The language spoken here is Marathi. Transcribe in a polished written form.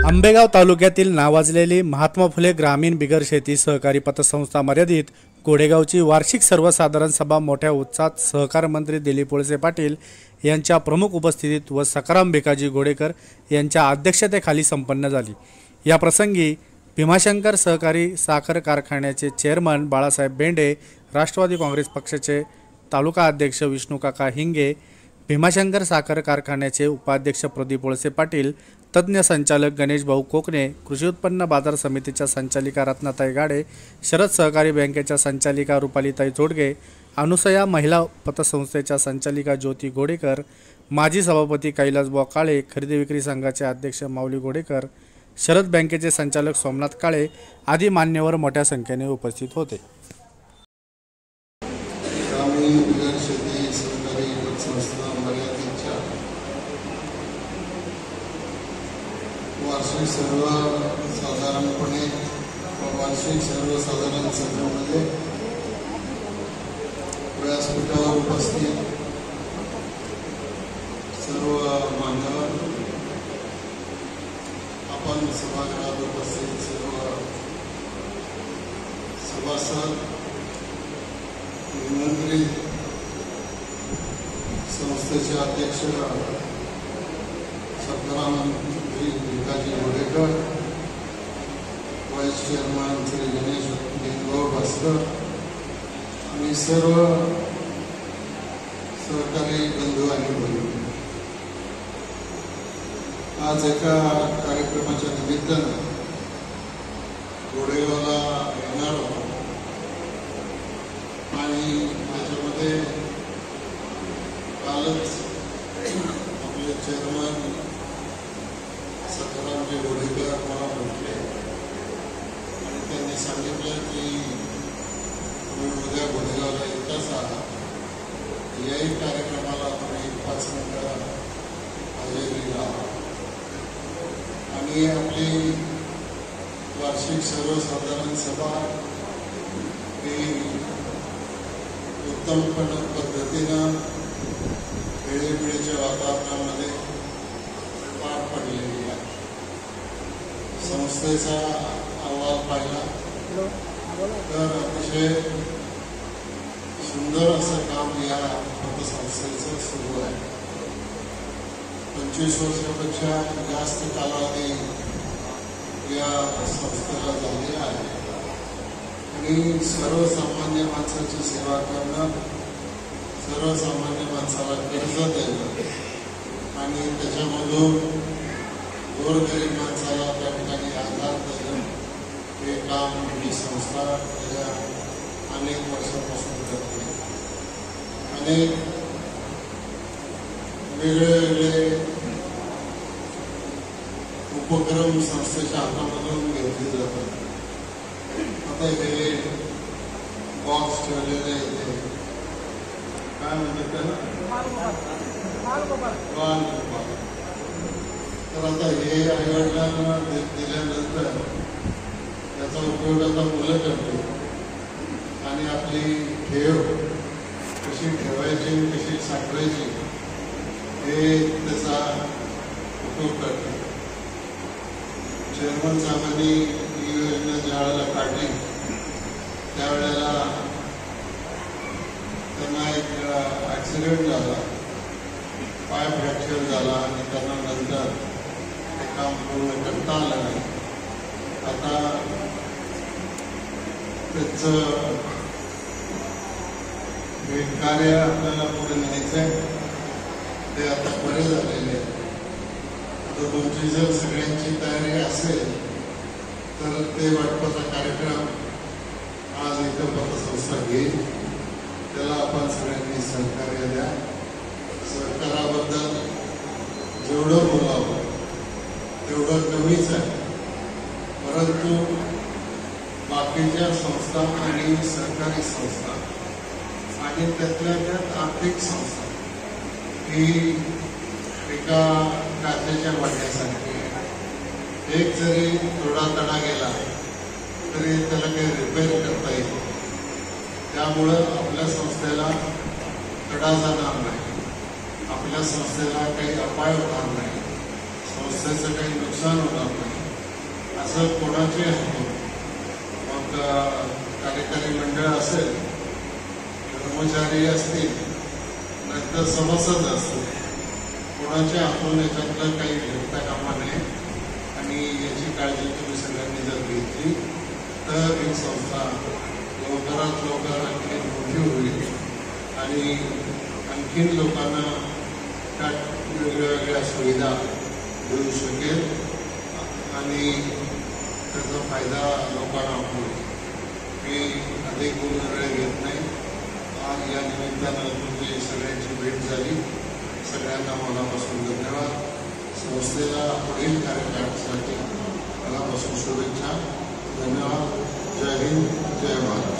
आंबेगाव तालुक्यातील नावाजलेली महात्मा फुले ग्रामीण बिगर शेती सहकारी पतसंस्था मर्यादित गोडेगावची वार्षिक सर्वसाधारण सभा मोठ्या उत्साहात सहकार मंत्री दिलीप वळसे पाटील यांच्या प्रमुख उपस्थितीत व सकाराम भिकाजी गोडेकर यांच्या अध्यक्षतेखाली संपन्न झाली। या प्रसंगी भीमाशंकर सहकारी साखर कारखान्याचे चेअरमन बाळासाहेब बेंडे, राष्ट्रवादी काँग्रेस पक्षाचे तालुका अध्यक्ष विष्णुकाका हिंगे, भीमाशंकर साखर कारखान्याचे उपाध्यक्ष प्रदीप वळसे पाटील, तज्ञ संचालक गणेश भाऊ कोकणे, कृषी उत्पन्न बाजार समितीच्या संचालिका रत्नाताई गाडे, शरद सहकारी बँकेच्या संचालिका रुपालीताई जोडगे, अनुसया महिला पतसंस्थेच्या संचालिका ज्योती गोडेकर, माजी सभापती कैलासबुवा काळे, खरेदी विक्री संघाचे अध्यक्ष माऊली गोडेकर, शरद बँकेचे संचालक सोमनाथ काळे आदी मान्यवर मोठ्या संख्येने उपस्थित होते। वार्षिक सर्वसाधारणपणे वार्षिक सर्वसाधारण सभेमध्ये व्यासपीठावर उपस्थित सर्व मान्यवर, आपण सभागृहात उपस्थित सर्व सभासद, निमंत्रित, संस्थेचे अध्यक्ष सकाराम भिकाजी गोडेकर, वाईस चेअरमन श्री गणेश भास्कर आणि सर्व सहकारी बंधू आणि भगिनी, आज एका कार्यक्रमाच्या निमित्तानं गोडेगावला येणार होतो आणि त्याच्यामध्ये कालच आपले चेअरमन सकारामजी गोडेकर मला म्हटले आणि त्यांनी सांगितलं की तुम्ही उद्या गोडेगावला येतच आहात, याही कार्यक्रमाला तुम्ही 5 मिनिटं हजेरी लावा आणि आपली वार्षिक सर्वसाधारण सभा ही उत्तम पद्धतीनं वेळेवेळेच्या वातावरणामध्ये पार पडलेली आहे। संस्थेचा अहवाल पाहिला तर अतिशय सुंदर असं काम या पतसंस्थेचं सुरू आहे। 25 वर्षापेक्षा जास्त कालावधी या संस्थेला झालेला आहे आणि सर्वसामान्य माणसाची सेवा करणं, सर्वसामान्य माणसाला कर्ज देणं आणि त्याच्यामधून गोरगरीब माणसाला त्या ठिकाणी आधार देणं हे काम ही संस्था गेल्या अनेक वर्षापासून करते। अनेक वेगवेगळे उपक्रम संस्थेच्या हातामधून घेतले जातात। आता हे बॉक्स ठेवलेले इथे काय म्हणतात त्याला, तर आता हे आईवडिलांना दिल्यानंतर त्याचा उपयोग आता मुलं करते आणि आपली ठेव कशी ठेवायची, कशी साठवायची हे त्याचा उपयोग करते। चेअरमन साहेबांनी ही योजना ज्या वेळेला काढली त्यावेळेला त्यांना एक ॲक्सिडेंट झाला, पाय फ्रॅक्चर झाला आणि त्यांना नंतर ते काम पूर्ण करता आलं नाही। आता त्याचं हे कार्य आपल्याला पुढे न्यायचं आहे, ते आता बरे झालेले आहे। आता तुमची जर सगळ्यांची तयारी असेल तर ते वाटपाचा कार्यक्रम आज इथं पतसंस्था घेईल, त्याला आपण सगळ्यांनी सहकार्य द्या। सहकाराबद्दल जेवढं बोलावं तेवढं कमीच आहे, परंतु बाकीच्या संस्था आणि सहकारी संस्था आणि त्यातल्या त्यात आर्थिक संस्था ही एका काचेच्या वाट्यासारखी आहे। एक जरी थोडा तडा गेला तरी त्याला काही रिपेअर करता येईल, त्यामुळं आपल्या संस्थेला तडा जाणार नाही, आपल्या संस्थेला काही अपाय होणार नाही, संस्थेचं काही नुकसान होणार नाही। असं कोणाचे असतो, मग कार्यकारी मंडळ असेल, कर्मचारी असतील, नंतर सभासद असतील, कोणाच्या हातून याच्यातलं काही घेता कामा नये. आणि याची काळजी तुम्ही सगळ्यांनी जर घेतली तर ही संस्था लवकरात लवकर आणखी मोठी होईल आणि आणखीन लोकांना त्या वेगवेगळ्या सुविधा देऊ शकेल आणि त्याचा फायदा लोकांना होईल. मी अधिक वेळ घेत नाही. आज या निमित्तानं तुमची सगळ्यांची भेट झाली. सगळ्यांना मनापासून धन्यवाद. संस्थेला पुढील कार्यकाळासाठी मनापासून शुभेच्छा. धन्यवाद. जय हिंद, जय भारत.